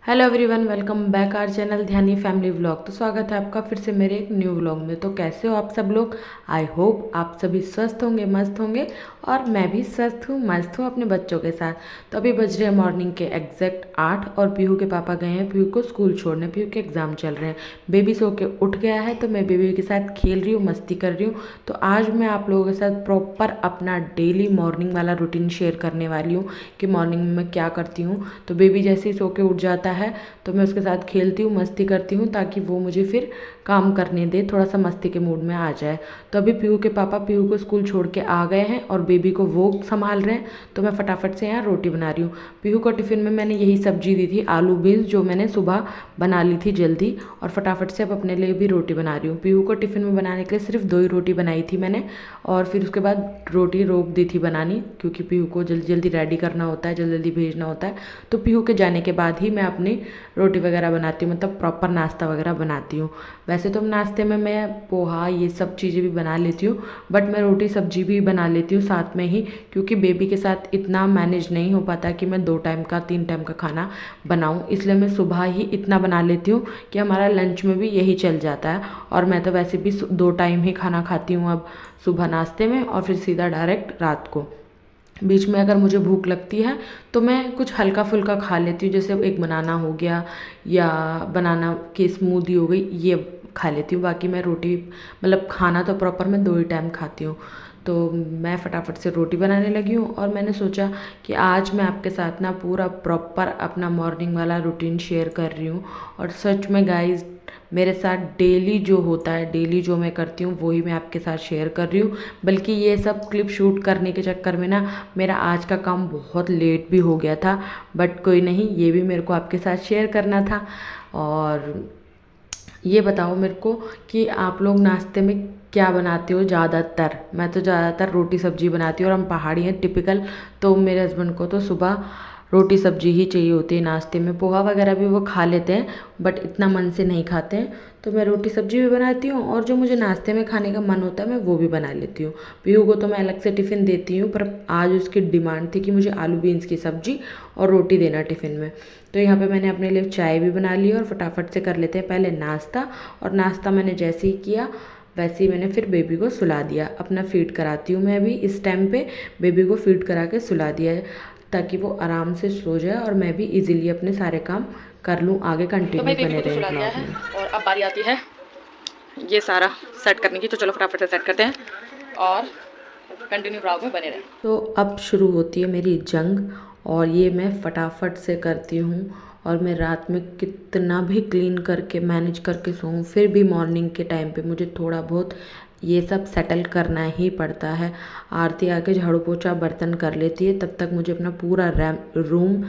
Hello everyone, welcome back our channel Dhyani family vlog. तो स्वागत है आपका फिर से मेरे एक न्यू व्लॉग में। तो कैसे हो आप सब लोग? आई होप आप सभी स्वस्थ होंगे, मस्त होंगे। और मैं भी स्वस्थ हूँ, मस्त हूँ अपने बच्चों के साथ। तो अभी बज रहे हैं मॉर्निंग के एग्जैक्ट 8 और पीहू के पापा गए हैं पीहू को स्कूल छोड़ने। पीहू के एग्ज़ाम चल रहे हैं। बेबी सो के उठ गया है तो मैं बेबी के साथ खेल रही हूँ, मस्ती कर रही हूँ। तो आज मैं आप लोगों के साथ प्रॉपर अपना डेली मॉर्निंग वाला रूटीन शेयर करने वाली हूँ कि मॉर्निंग में मैं क्या करती हूँ। तो बेबी जैसे ही सो के उठ जाता है तो मैं उसके साथ खेलती हूँ, मस्ती करती हूँ, ताकि वो मुझे फिर काम करने दे, थोड़ा सा मस्ती के मूड में आ जाए। तो अभी पीहू के पापा पीहू को स्कूल छोड़ के आ गए हैं और बेबी को वो संभाल रहे हैं। तो मैं फटाफट से यहाँ रोटी बना रही हूँ। पीहू को टिफ़िन में मैंने यही सब्जी दी थी, आलू बीन्स, जो मैंने सुबह बना ली थी जल्दी। और फटाफट से अब अपने लिए भी रोटी बना रही हूँ। पीहू को टिफ़िन में बनाने के लिए सिर्फ 2 ही रोटी बनाई थी मैंने, और फिर उसके बाद रोटी रोक दी थी बनानी, क्योंकि पीहू को जल्दी जल्दी रेडी करना होता है, जल्दी जल्दी भेजना होता है। तो पीहू के जाने के बाद ही मैं अपनी रोटी वगैरह बनाती हूँ, मतलब प्रॉपर नाश्ता वगैरह बनाती हूँ। वैसे तो नाश्ते में मैं पोहा ये सब चीज़ें भी बना लेती हूँ, बट मैं रोटी सब्जी भी बना लेती हूँ साथ में ही, क्योंकि बेबी के साथ इतना मैनेज नहीं हो पाता कि मैं 2 टाइम का 3 टाइम का खाना बनाऊँ। इसलिए मैं सुबह ही इतना बना लेती हूँ कि हमारा लंच में भी यही चल जाता है। और मैं तो वैसे भी 2 टाइम ही खाना खाती हूँ अब, सुबह नाश्ते में और फिर सीधा डायरेक्ट रात को। बीच में अगर मुझे भूख लगती है तो मैं कुछ हल्का फुल्का खा लेती हूँ, जैसे एक बनाना हो गया या बनाना की स्मूदी हो गई, ये खा लेती हूँ। बाकी मैं रोटी, मतलब खाना तो प्रॉपर मैं 2 ही टाइम खाती हूँ। तो मैं फटाफट से रोटी बनाने लगी हूँ और मैंने सोचा कि आज मैं आपके साथ ना पूरा प्रॉपर अपना मॉर्निंग वाला रूटीन शेयर कर रही हूँ। और सच में गाइस, मेरे साथ डेली जो होता है, डेली जो मैं करती हूँ वही मैं आपके साथ शेयर कर रही हूँ। बल्कि ये सब क्लिप शूट करने के चक्कर में ना मेरा आज का काम बहुत लेट भी हो गया था, बट कोई नहीं, ये भी मेरे को आपके साथ शेयर करना था। और ये बताओ मेरे को कि आप लोग नाश्ते में क्या बनाते हो ज़्यादातर? मैं तो ज़्यादातर रोटी सब्जी बनाती हूँ, और हम पहाड़ी हैं टिपिकल। तो मेरे हस्बैंड को तो सुबह रोटी सब्जी ही चाहिए होती है नाश्ते में। पोहा वगैरह भी वो खा लेते हैं, बट इतना मन से नहीं खाते हैं। तो मैं रोटी सब्जी भी बनाती हूँ, और जो मुझे नाश्ते में खाने का मन होता है मैं वो भी बना लेती हूँ। पीहू को तो मैं अलग से टिफ़िन देती हूँ, पर आज उसकी डिमांड थी कि मुझे आलू बीन्स की सब्जी और रोटी देना टिफ़िन में। तो यहाँ पे मैंने अपने लिए चाय भी बना ली, और फटाफट से कर लेते हैं पहले नाश्ता। और नाश्ता मैंने जैसे ही किया वैसे ही मैंने फिर बेबी को सुला दिया। अपना फीड कराती हूँ मैं अभी इस टाइम पे, बेबी को फीड करा के सुला दिया है, ताकि वो आराम से सो जाए और मैं भी इजीली अपने सारे काम कर लूँ, आगे कंटिन्यू बने रहें ब्लॉग में। सुला दिया है और अब बारी आती है ये सारा सेट करने की। तो चलो फटाफट से सेट करते हैं और कंटिन्यू ब्लॉग में बने रहें। तो अब शुरू होती है मेरी जंग, और ये मैं फटाफट से करती हूँ। और मैं रात में कितना भी क्लीन करके मैनेज करके सोऊं, फिर भी मॉर्निंग के टाइम पे मुझे थोड़ा बहुत ये सब सेटल करना ही पड़ता है। आरती आके झाड़ू पोछा बर्तन कर लेती है, तब तक मुझे अपना पूरा रूम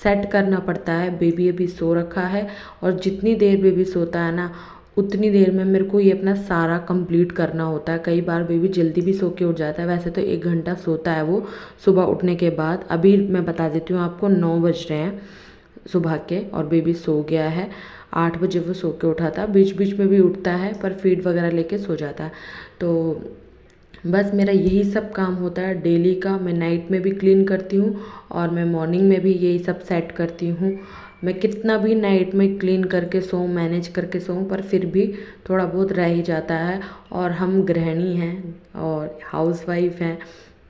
सेट करना पड़ता है। बेबी अभी सो रखा है, और जितनी देर बेबी सोता है ना, उतनी देर में मेरे को ये अपना सारा कंप्लीट करना होता है। कई बार बेबी जल्दी भी सो के उठ जाता है, वैसे तो 1 घंटा सोता है वो सुबह उठने के बाद। अभी मैं बता देती हूँ आपको, 9 बज रहे हैं सुबह के, और बेबी सो गया है। 8 बजे वो सो के उठा था, बीच बीच में भी उठता है पर फीड वगैरह लेके सो जाता है। तो बस मेरा यही सब काम होता है डेली का। मैं नाइट में भी क्लीन करती हूँ, और मैं मॉर्निंग में भी यही सब सेट करती हूँ। मैं कितना भी नाइट में क्लीन करके सोऊं, मैनेज करके सोऊं, पर फिर भी थोड़ा बहुत रह ही जाता है। और हम गृहिणी हैं और हाउसवाइफ हैं,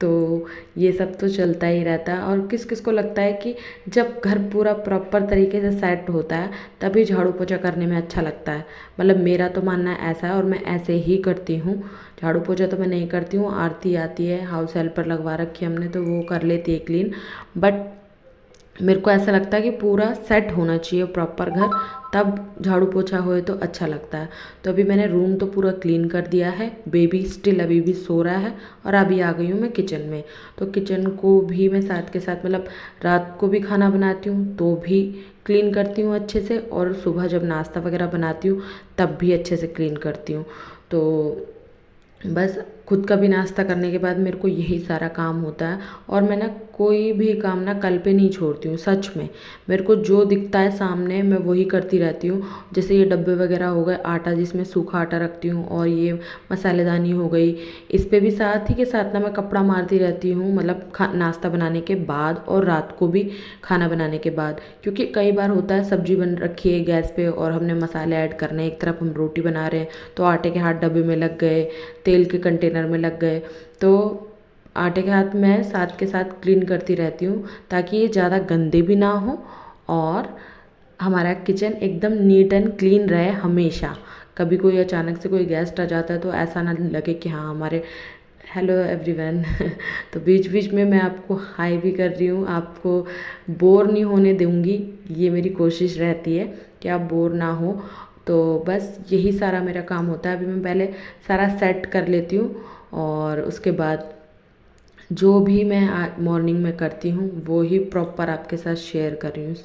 तो ये सब तो चलता ही रहता है। और किस किस को लगता है कि जब घर पूरा प्रॉपर तरीके से सेट होता है तभी झाड़ू पोछा करने में अच्छा लगता है। मतलब मेरा तो मानना ऐसा है, और मैं ऐसे ही करती हूँ। झाड़ू पोछा तो मैं नहीं करती हूँ, आरती आती है, हाउस हेल्पर लगवा रखी है हमने, तो वो कर लेती है क्लीन। बट मेरे को ऐसा लगता है कि पूरा सेट होना चाहिए प्रॉपर घर, तब झाड़ू पोछा होए तो अच्छा लगता है। तो अभी मैंने रूम तो पूरा क्लीन कर दिया है। बेबी स्टिल अभी भी सो रहा है, और अभी आ गई हूँ मैं किचन में। तो किचन को भी मैं साथ के साथ, मतलब रात को भी खाना बनाती हूँ तो भी क्लीन करती हूँ अच्छे से, और सुबह जब नाश्ता वगैरह बनाती हूँ तब भी अच्छे से क्लीन करती हूँ। तो बस खुद का भी नाश्ता करने के बाद मेरे को यही सारा काम होता है। और मैं ना कोई भी काम ना कल पे नहीं छोड़ती हूँ, सच में। मेरे को जो दिखता है सामने मैं वही करती रहती हूँ। जैसे ये डब्बे वगैरह हो गए, आटा जिसमें सूखा आटा रखती हूँ, और ये मसालेदानी हो गई, इस पे भी साथ ही के साथ ना मैं कपड़ा मारती रहती हूँ, मतलब नाश्ता बनाने के बाद और रात को भी खाना बनाने के बाद। क्योंकि कई बार होता है सब्जी बन रखी है गैस पे और हमने मसाले ऐड करने, एक तरफ हम रोटी बना रहे हैं तो आटे के हाथ डब्बे में लग गए, तेल के कंटेनर में लग गए, तो आटे के हाथ मैं साथ के साथ क्लीन करती रहती हूँ ताकि ये ज़्यादा गंदे भी ना हो और हमारा किचन एकदम नीट एंड क्लीन रहे हमेशा। कभी कोई अचानक से कोई गेस्ट आ जाता है तो ऐसा ना लगे कि हाँ हमारे, हेलो एवरीवन तो बीच बीच में मैं आपको हाई भी कर रही हूँ, आपको बोर नहीं होने दूँगी, ये मेरी कोशिश रहती है कि आप बोर ना हो। तो बस यही सारा मेरा काम होता है। अभी मैं पहले सारा सेट कर लेती हूँ और उसके बाद जो भी मैं मॉर्निंग में करती हूँ वो ही प्रॉपर आपके साथ शेयर कर रही हूँ।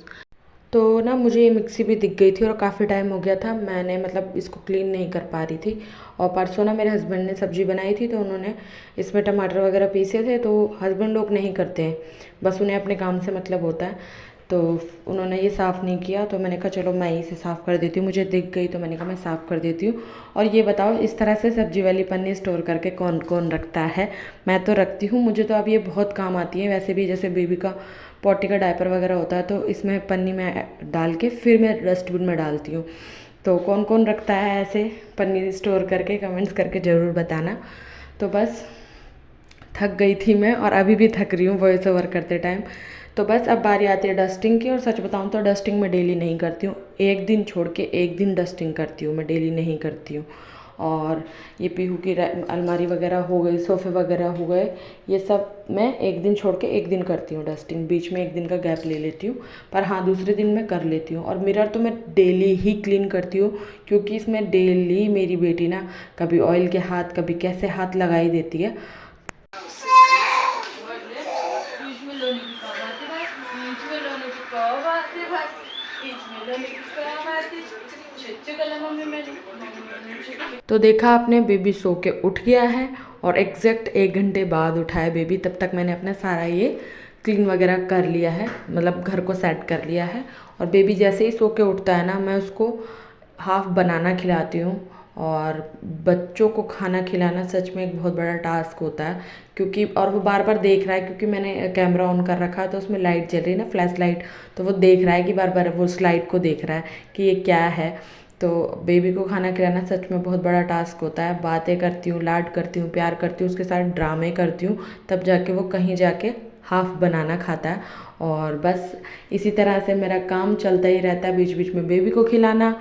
तो ना मुझे ये मिक्सी भी दिख गई थी और काफ़ी टाइम हो गया था, मैंने मतलब इसको क्लीन नहीं कर पा रही थी। और परसों ना मेरे हस्बैंड ने सब्ज़ी बनाई थी तो उन्होंने इसमें टमाटर वगैरह पीसे थे, तो हस्बैंड लोग नहीं करते हैं, बस उन्हें अपने काम से मतलब होता है। तो उन्होंने ये साफ़ नहीं किया तो मैंने कहा चलो मैं इसे साफ़ कर देती हूँ, मुझे दिख गई तो मैंने कहा मैं साफ़ कर देती हूँ। और ये बताओ इस तरह से सब्जी वाली पन्नी स्टोर करके कौन कौन रखता है? मैं तो रखती हूँ, मुझे तो अब ये बहुत काम आती है। वैसे भी जैसे बेबी का पॉटी का डायपर वगैरह होता है तो इसमें पन्नी में डाल के फिर मैं डस्टबिन में डालती हूँ। तो कौन कौन रखता है ऐसे पन्नी स्टोर करके, कमेंट्स करके ज़रूर बताना। तो बस थक गई थी मैं और अभी भी थक रही हूँ वॉइस ओवर करते टाइम। तो बस अब बारी आती है डस्टिंग की, और सच बताऊँ तो डस्टिंग मैं डेली नहीं करती हूँ, एक दिन छोड़ के एक दिन डस्टिंग करती हूँ, मैं डेली नहीं करती हूँ। और ये पीहू की अलमारी वगैरह हो गई, सोफ़े वगैरह हो गए, ये सब मैं एक दिन छोड़ के एक दिन करती हूँ डस्टिंग, बीच में एक दिन का गैप ले लेती हूँ। पर हाँ दूसरे दिन मैं कर लेती हूँ। और मिरर तो मैं डेली ही क्लीन करती हूँ क्योंकि इसमें डेली मेरी बेटी ना कभी ऑयल के हाथ कभी कैसे हाथ लगा ही देती है। तो देखा आपने, बेबी सो के उठ गया है और एग्जैक्ट 1 घंटे बाद उठा है बेबी। तब तक मैंने अपना सारा ये क्लीन वगैरह कर लिया है, मतलब घर को सेट कर लिया है। और बेबी जैसे ही सो के उठता है ना मैं उसको हाफ बनाना खिलाती हूँ। और बच्चों को खाना खिलाना सच में एक बहुत बड़ा टास्क होता है क्योंकि, और वो बार बार देख रहा है क्योंकि मैंने कैमरा ऑन कर रखा है तो उसमें लाइट जल रही है ना, फ्लैश लाइट, तो वो देख रहा है कि बार बार वो उस लाइट को देख रहा है कि ये क्या है। तो बेबी को खाना खिलाना सच में बहुत बड़ा टास्क होता है। बातें करती हूँ, लाड करती हूँ, प्यार करती हूँ, उसके साथ ड्रामे करती हूँ, तब जाके वो कहीं जाके हाफ बनाना खाता है। और बस इसी तरह से मेरा काम चलता ही रहता है, बीच बीच में बेबी को खिलाना,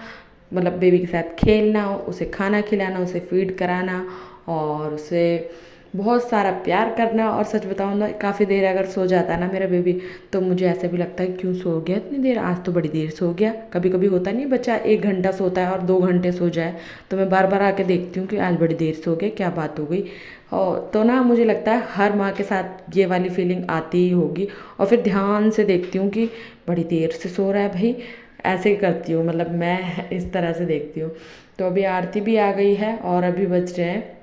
मतलब बेबी के साथ खेलना, उसे खाना खिलाना, उसे फीड कराना और उसे बहुत सारा प्यार करना। और सच बताऊँ ना काफ़ी देर अगर सो जाता है ना मेरा बेबी तो मुझे ऐसे भी लगता है क्यों सो गया इतनी देर, आज तो बड़ी देर सो गया। कभी कभी होता नहीं बच्चा 1 घंटा सोता है और 2 घंटे सो जाए, तो मैं बार बार आके देखती हूँ कि आज बड़ी देर सो गया, क्या बात हो गई। और तो ना मुझे लगता है हर माँ के साथ ये वाली फीलिंग आती ही होगी। और फिर ध्यान से देखती हूँ कि बड़ी देर से सो रहा है भाई, ऐसे ही करती हूँ, मतलब मैं इस तरह से देखती हूँ। तो अभी आरती भी आ गई है और अभी बज रहे हैं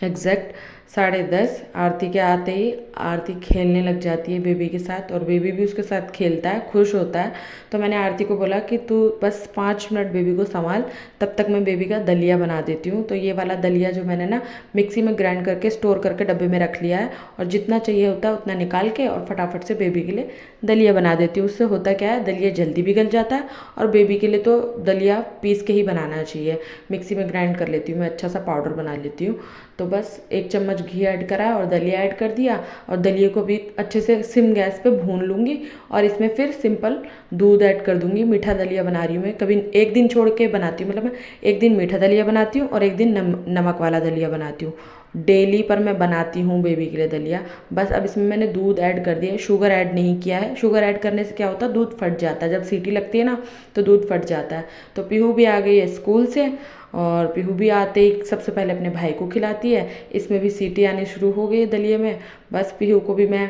एग्जैक्ट 10:30। आरती के आते ही आरती खेलने लग जाती है बेबी के साथ और बेबी भी उसके साथ खेलता है, खुश होता है। तो मैंने आरती को बोला कि तू बस 5 मिनट बेबी को संभाल, तब तक मैं बेबी का दलिया बना देती हूँ। तो ये वाला दलिया जो मैंने ना मिक्सी में ग्राइंड करके स्टोर करके डब्बे में रख लिया है, और जितना चाहिए होता है उतना निकाल के और फटाफट से बेबी के लिए दलिया बना देती हूँ। उससे होता क्या है, दलिया जल्दी भी गल जाता है और बेबी के लिए तो दलिया पीस के ही बनाना चाहिए। मिक्सी में ग्राइंड कर लेती हूँ मैं, अच्छा सा पाउडर बना लेती हूँ। तो बस 1 चम्मच घी ऐड करा और दलिया ऐड कर दिया, और दलिए को भी अच्छे से सिम गैस पे भून लूँगी। और इसमें फिर सिंपल दूध ऐड कर दूँगी। मीठा दलिया बना रही हूँ मैं, कभी एक दिन छोड़ के बनाती हूँ, मतलब मैं एक दिन मीठा दलिया बनाती हूँ और एक दिन नमक वाला दलिया बनाती हूँ। डेली पर मैं बनाती हूँ बेबी के लिए दलिया। बस अब इसमें मैंने दूध ऐड कर दिया है, शुगर ऐड नहीं किया है। शुगर ऐड करने से क्या होता है, दूध फट जाता है, जब सीटी लगती है ना तो दूध फट जाता है। तो पीहू भी आ गई है स्कूल से, और पीहू भी आते ही सबसे पहले अपने भाई को खिलाती है। इसमें भी सीटी आनी शुरू हो गई है दलिए में। बस पीहू को भी मैं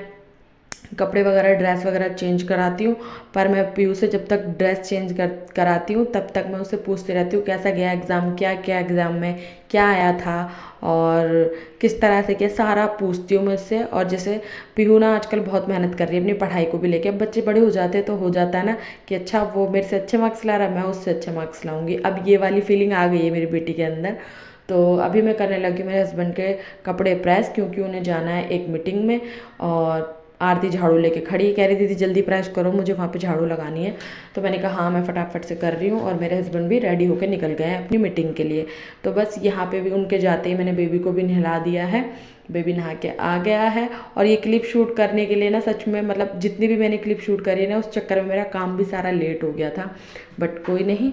कपड़े वगैरह ड्रेस वगैरह चेंज कराती हूँ। पर मैं पीयू से जब तक ड्रेस चेंज कराती हूँ तब तक मैं उससे पूछती रहती हूँ कैसा गया एग्ज़ाम, क्या क्या एग्ज़ाम में क्या आया था और किस तरह से किया, सारा पूछती हूँ मैं उससे। और जैसे पीहू ना आजकल बहुत मेहनत कर रही है अपनी पढ़ाई को भी लेके। अब बच्चे बड़े हो जाते हैं तो हो जाता है ना कि अच्छा वो मेरे से अच्छे मार्क्स ला रहा है, मैं उससे अच्छे मार्क्स लाऊंगी। अब ये वाली फीलिंग आ गई है मेरी बेटी के अंदर। तो अभी मैं करने लगी मेरे हस्बैंड के कपड़े प्रेस, क्योंकि उन्हें जाना है एक मीटिंग में। और आरती झाड़ू लेके खड़ी कह रही दीदी जल्दी प्रेस करो, मुझे वहाँ पे झाड़ू लगानी है। तो मैंने कहा हाँ मैं फटाफट से कर रही हूँ। और मेरे हस्बैंड भी रेडी होकर निकल गए हैं अपनी मीटिंग के लिए। तो बस यहाँ पे भी उनके जाते ही मैंने बेबी को भी नहला दिया है, बेबी नहा के आ गया है। और ये क्लिप शूट करने के लिए ना सच में मतलब जितनी भी मैंने क्लिप शूट करी है ना उस चक्कर में मेरा काम भी सारा लेट हो गया था। बट कोई नहीं,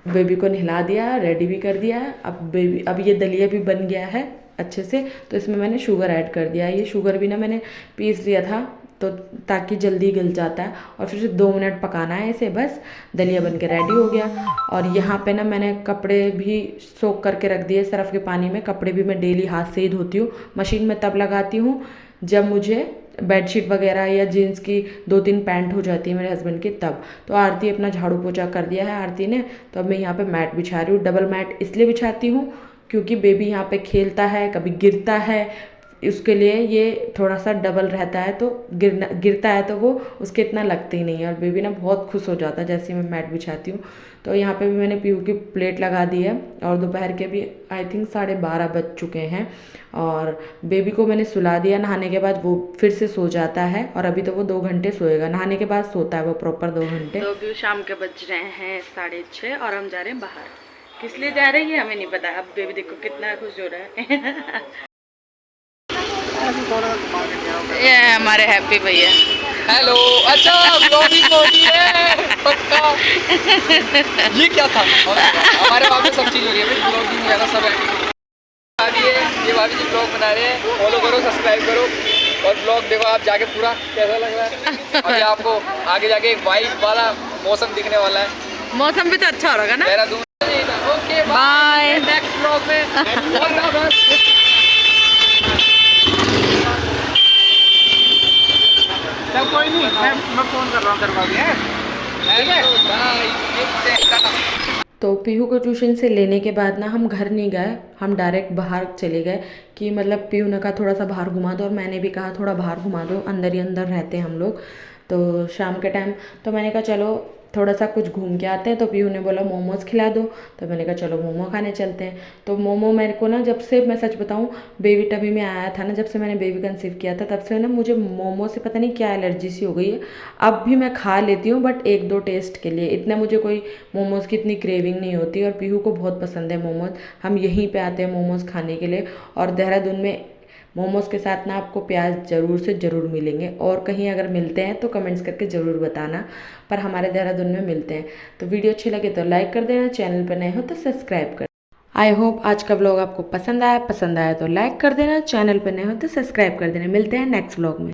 बेबी को नहला दिया, रेडी भी कर दिया है। अब ये दलिया भी बन गया है अच्छे से। तो इसमें मैंने शुगर ऐड कर दिया है। ये शुगर भी ना मैंने पीस लिया था तो ताकि जल्दी गल जाता है। और फिर से 2 मिनट पकाना है इसे, बस दलिया बन के रेडी हो गया। और यहाँ पे ना मैंने कपड़े भी सोख करके रख दिए सर्फ़ के पानी में। कपड़े भी मैं डेली हाथ से ही धोती हूँ, मशीन में तब लगाती हूँ जब मुझे बेडशीट वगैरह या जीन्स की 2-3 पैंट हो जाती है मेरे हस्बैंड की तब। तो आरती अपना झाड़ू पोछा कर दिया है आरती ने। तो अब मैं यहाँ पे मैट बिछा रही हूँ। डबल मैट इसलिए बिछाती हूँ क्योंकि बेबी यहाँ पे खेलता है, कभी गिरता है, उसके लिए ये थोड़ा सा डबल रहता है। तो गिरता है तो वो उसके इतना लगते ही नहीं है। और बेबी ना बहुत खुश हो जाता है जैसे मैं मैट बिछाती हूँ। तो यहाँ पे भी मैंने पीहू की प्लेट लगा दी है। और दोपहर के भी आई थिंक 12:30 बज चुके हैं। और बेबी को मैंने सुला दिया। नहाने के बाद वो फिर से सो जाता है। और अभी तो वो 2 घंटे सोएगा, नहाने के बाद सोता है वो प्रॉपर 2 घंटे। तो अभी शाम के बज रहे हैं 6:30 और हम जा रहे हैं बाहर। किस लिए जा रहे हैं हमें नहीं पता। अब बेबी देखो कितना खुश हो रहा है। ये हमारे हैप्पी भैया। हेलो। अच्छा ब्लॉगिंग हो रही है पक्का। ये क्या था हमारे वहाँ पे सब चीज़ हो रही है भाई, ब्लॉगिंग वगैरह सब है। ये भाभी जी ब्लॉग बना रहे हैं, फॉलो करो सब्सक्राइब करो और ब्लॉग देखो आप जाके पूरा कैसा लग रहा है। अभी आपको आगे जाके एक वाइब वाला मौसम दिखने वाला है। मौसम भी तो अच्छा हो रहा है ना। Dehradun. Okay bye, next blog में। तब कोई नहीं, मैं फोन कर रहा हूँ दरवाजे। तो पीहू को ट्यूशन से लेने के बाद ना हम घर नहीं गए, हम डायरेक्ट बाहर चले गए कि मतलब पीहू ने कहा थोड़ा सा बाहर घुमा दो और मैंने भी कहा थोड़ा बाहर घुमा दो, अंदर ही अंदर रहते हैं हम लोग। तो शाम के टाइम तो मैंने कहा चलो थोड़ा सा कुछ घूम के आते हैं। तो पीहू ने बोला मोमोज़ खिला दो। तो मैंने कहा चलो मोमो खाने चलते हैं। तो मोमो मेरे को ना जब से मैं सच बताऊँ बेबी टबी में आया था ना, जब से मैंने बेबी कंसीव किया था तब से ना मुझे मोमो से पता नहीं क्या एलर्जी सी हो गई है। अब भी मैं खा लेती हूँ बट 1-2 टेस्ट के लिए, इतना मुझे कोई मोमोज़ की इतनी क्रेविंग नहीं होती। और पीहू को बहुत पसंद है मोमोज़। हम यहीं पे आते हैं मोमोज़ खाने के लिए। और देहरादून में मोमोज़ के साथ ना आपको प्याज ज़रूर से ज़रूर मिलेंगे। और कहीं अगर मिलते हैं तो कमेंट्स करके ज़रूर बताना, पर हमारे देहरादून में मिलते हैं। तो वीडियो अच्छी लगे तो लाइक कर देना, चैनल पर नए हो तो सब्सक्राइब कर। आई होप आज का व्लॉग आपको पसंद आया तो लाइक कर देना, चैनल पर नए हो तो सब्सक्राइब कर देना। मिलते हैं नेक्स्ट व्लॉग में।